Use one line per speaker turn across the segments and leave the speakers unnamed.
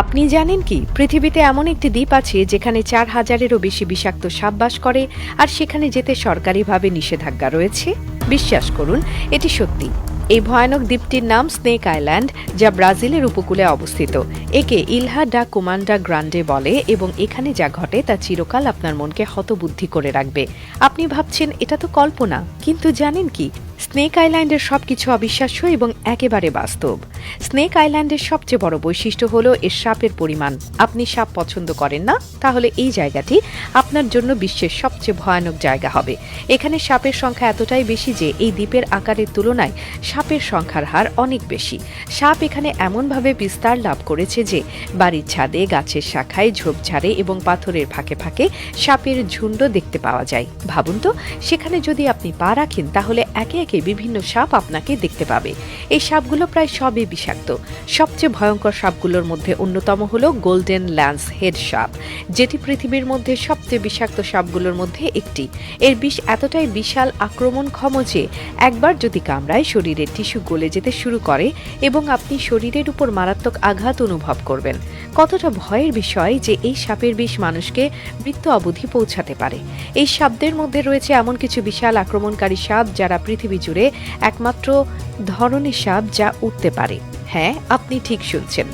আপনি জানেন কি পৃথিবীতে এমন একটি দ্বীপ আছে যেখানে ৪,০০০-এরও বেশি বিষাক্ত সাপ বাস করে আর সেখানে যেতে সরকারিভাবে নিষেধাজ্ঞা রয়েছে? বিশ্বাস করুন, এটি সত্যি। এই ভয়ানক দ্বীপটির নাম স্নেক আইল্যান্ড, যা ব্রাজিলের উপকূলে অবস্থিত। একে ইলহা ডা কুমান্ডা গ্রান্ডে বলে এবং এখানে যা ঘটে তা চিরকাল আপনার মনকে হতবুদ্ধি করে রাখবে। আপনি ভাবছেন এটা তো কল্পনা, কিন্তু জানেন কি, স্নেক আইল্যান্ডের সবকিছু অবিশ্বাস্য এবং একেবারে বাস্তব। স্নেক আইল্যান্ডের সবচেয়ে বড় বৈশিষ্ট্য হলো এর সাপের পরিমাণ। আপনি সাপ পছন্দ করেন না? তাহলে এই জায়গাটি আপনার জন্য বিশ্বের সবচেয়ে ভয়ানক জায়গা হবে। এখানে সাপের সংখ্যা এতটাই বেশি যে এই দ্বীপের আকারের তুলনায় সাপের সংখ্যার হার অনেক বেশি। সাপ এখানে এমনভাবে বিস্তার লাভ করেছে যে বাড়ির ছাদে, গাছের শাখায়, ঝোপঝাড়ে এবং পাথরের ফাঁকে ফাঁকে সাপের ঝুণ্ড দেখতে পাওয়া যায়। ভাবুন তো, সেখানে যদি আপনি পা রাখেন তাহলে একে একে বিভিন্ন সাপ আপনাকে দেখতে পাবে। এই সাপগুলো প্রায় সবই বিষাক্ত। সবচেয়ে ভয়ঙ্কর সাপগুলোর মধ্যে অন্যতম হলো গোল্ডেন ল্যান্স হেড সাপ, যেটি পৃথিবীর মধ্যে সবচেয়ে বিষাক্ত সাপগুলোর মধ্যে একটি। এর বিষ এতটাই বিশাল, আক্রমণক্ষম যে একবার যদি কামড়ায় শরীরের টিস্যু গলে যেতে শুরু করে এবং আপনি শরীরের উপর মারাত্মক আঘাত অনুভব করবেন। কতটা ভয়ের বিষয় যে এই সাপের বিষ মানুষকে মৃত্যু অবধি পৌঁছাতে পারে। এই সাপদের মধ্যে রয়েছে এমন কিছু বিশাল আক্রমণকারী সাপ যারা পৃথিবী জুড়ে একমাত্র ধরনের সাপ যা উঠতে পারে। হ্যাঁ, আপনি ঠিক শুনছেন।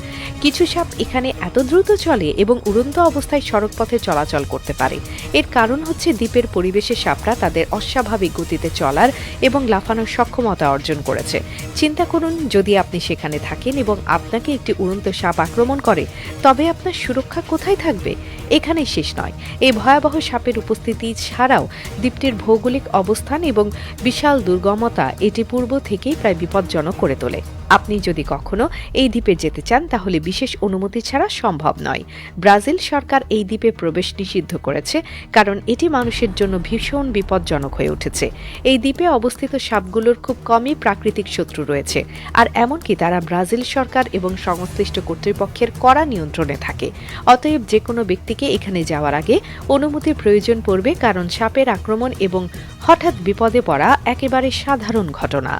কিছু সাপ এখানে এত দ্রুত চলে এবং উড়ন্ত অবস্থায় সড়কপথে চলাচল করতে পারে। এর কারণ হচ্ছে দ্বীপের পরিবেশে সাপরা তাদের অস্বাভাবিক গতিতে চলার এবং লাফানোর সক্ষমতা অর্জন করেছে। চিন্তা করুন, যদি আপনি সেখানে থাকেন এবং আপনাকে একটি উড়ন্ত সাপ আক্রমণ করে, তবে আপনার সুরক্ষা কোথায় থাকবে? এখানেই শেষ নয়। এই ভয়াবহ সাপের উপস্থিতি ছাড়াও দ্বীপটির ভৌগোলিক অবস্থান এবং বিশাল দুর্গমতা এটি পূর্ব থেকেই প্রায় বিপজ্জনক করে তোলে। আপনি যদি কখনো এই দ্বীপে যেতে চান তাহলে বিশেষ অনুমতি ছাড়া সম্ভব নয়। ব্রাজিল সরকার এই দ্বীপে প্রবেশ নিষিদ্ধ করেছে কারণ এটি মানুষের জন্য ভীষণ বিপজ্জনক হয়ে উঠেছে। এই দ্বীপে অবস্থিত সাপগুলোর খুব কমই প্রাকৃতিক শত্রু রয়েছে, আর এমনকি তারা ব্রাজিল সরকার এবং সংশ্লিষ্ট কর্তৃপক্ষের কড়া নিয়ন্ত্রণে থাকে। অতএব যে কোনো ব্যক্তিকে এখানে যাওয়ার আগে অনুমতির প্রয়োজন পড়বে, কারণ সাপের আক্রমণ এবং হঠাৎ বিপদে পড়া একেবারে সাধারণ ঘটনা।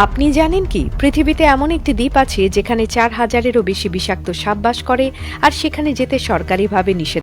আপনি জানেন কি পৃথিবীতে এমন একটি দ্বীপ আছে যেখানে ৪,০০০-এরও বেশি বিষাক্ত সাপ বাস করে আর সেখানে যেতে সরকারিভাবে নিষেধ